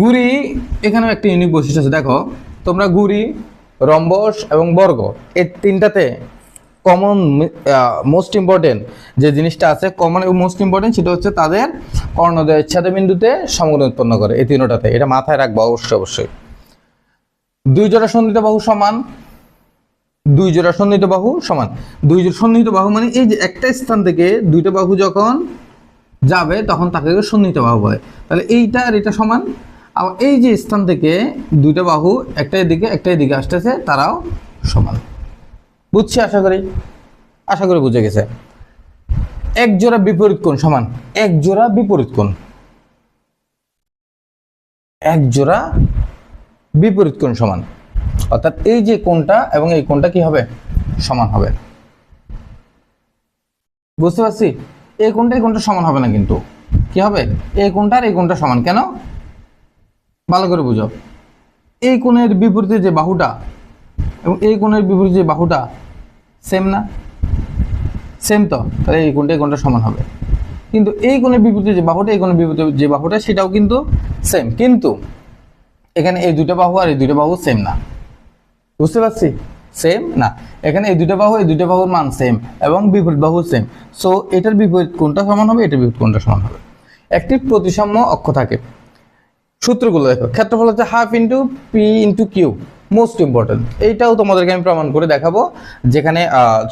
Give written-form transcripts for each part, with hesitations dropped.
গুড়ি এখানেও একটা ইউনিক বৈশিষ্ট্য আছে। দেখো তোমরা গুড়ি, রম্বস এবং বর্গ এই তিনটাতে কমন মোস্ট ইম্পর্টেন্ট যে জিনিসটা আছে, কমন এবং মোস্ট ইম্পর্টেন্ট, সেটা হচ্ছে তাদের কর্ণদ্বয়ের ছেদবিন্দুতে সমকোণ উৎপন্ন করে। এই তিনটাতে এটা মাথায় রাখবো অবশ্যই অবশ্যই। দুই জোড়া সন্নিহিত বাহু সমান, দুই জোড়া সন্নিহিত বাহু সমান। দুই জোড়া সন্নিহিত বাহু মানে এই যে একটা স্থান থেকে দুইটা বাহু যখন যাবে তখন তাকে সন্নিহিত বাহু বলে। তাহলে এইটা আর এটা সমান। আবার এই যে স্থান থেকে দুইটা বাহু একটা এদিকে আসতেছে, তারাও সমান। বুঝছি আশা করি বুঝে গেছে। এক জোড়া বিপরীত কোণ সমান এক জোড়া বিপরীত কোণ, এক জোড়া বিপরীত কোণ সমান, অর্থাৎ এই যে কোণটা এবং এই কোণটা কি হবে, সমান হবে। বুঝতে পারছি? এই কোণটা সমান হবে না, কিন্তু কি হবে, এই কোণটা আর এই কোণটা সমান। কেন? ভালো করে বুঝো। এই কোণের বিপরীতে যে বাহুটা এবং এই কোণের বিপরীতে যে বাহুটা সেম না? সেম তো, তাহলে এই কোণটা সমান হবে। কিন্তু এই কোণের বিপরীতে যে বাহুটা, এই কোণের বিপরীতে যে বাহুটা, সেটাও কিন্তু সেম। কিন্তু এখানে এই দুটো বাহু আর এই দুটো বাহু সেম না। বুঝতে পারছি? সেম না। এখানে এই দুটো বাহুর মান সেম এবং বিপরীত বাহু সেম। সো এটার বিপরীত কোণটা সমান হবে, এটার বিপরীত কোণটা সমান হবে। একটি প্রতিসাম্য অক্ষ থাকে। সূত্রগুলো দেখো। ক্ষেত্রফল হচ্ছে half into P into Q, most important. এইটাও তোমাদেরকে আমি প্রমাণ করে দেখাবো, যেখানে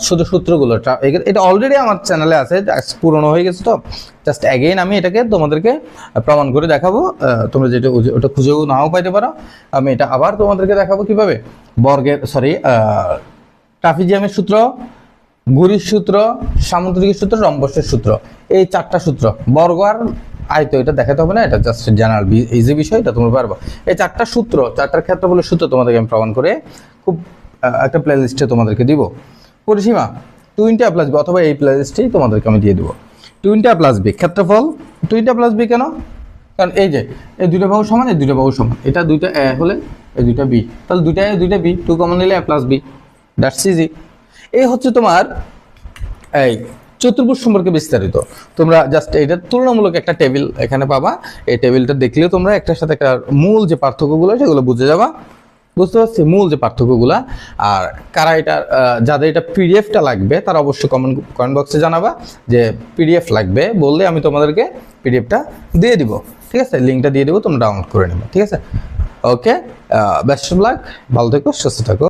শুধু সূত্রগুলো, এটা অলরেডি আমার চ্যানেলে আছে, পুরনো হয়ে গেছে, তো জাস্ট অ্যাগেইন আমি এটাকে তোমাদেরকে প্রমাণ করে দেখাবো। তোমরা যেটা ওটা খুঁজেও নাও পাইতে পারো, আমি এটা আবার তোমাদেরকে দেখাবো কিভাবে। ট্রাপিজিয়ামের সূত্র, ঘুরির সূত্র, সামুদ্রিক সূত্র, রম্বসের সূত্র, এই চারটা সূত্র। বর্গ আর আয়তো এটা দেখাতে হবে না, এটা জাস্ট জেনারেল ইজি বিষয়, এটা তোমরা পারবো। এই চারটা সূত্র, চারটার ক্ষেত্রফলের সূত্র তোমাদেরকে আমি প্রমাণ করে খুব একটা প্লে লিস্টে তোমাদেরকে দিব। পরিসীমা 2a+b, অথবা এই প্লে লিস্টেই তোমাদেরকে আমি দিয়ে দেবো। 2a+b ক্ষেত্রফল 2a+b কেন? কারণ এই যে এই দুইটা বাহু সমান, এই দুইটা বাহু সমান, এটা দুইটা এ হলে এই দুইটা বি, তাহলে দুইটা এ দুইটা বি, 2 কমন নিলে a+b, দ্যাটস ইজি। এই হচ্ছে তোমার এই চতুর্ভুজ সম্পর্কে বিস্তারিত। তোমরা জাস্ট এটা তুলনামূলক একটা টেবিল এখানে পাবা। এই টেবিলটা দেখলেও তোমরা একটার সাথে একটা মূল যে পার্থক্যগুলো সেগুলো বুঝে যাবা। বুঝতে পারছি মূল যে পার্থক্যগুলো। আর কারা এটা, যাদের এটা পিডিএফটা লাগবে তারা অবশ্যই কমেন্ট বক্সে জানাবা যে পিডিএফ লাগবে, বললে আমি তোমাদেরকে পিডিএফটা দিয়ে দিব। ঠিক আছে, লিঙ্কটা দিয়ে দেবো, তোমরা ডাউনলোড করে নেবে। ঠিক আছে, ওকে, বেস্ট অফ লাক, ভালো থেকো, সুস্থ থাকো।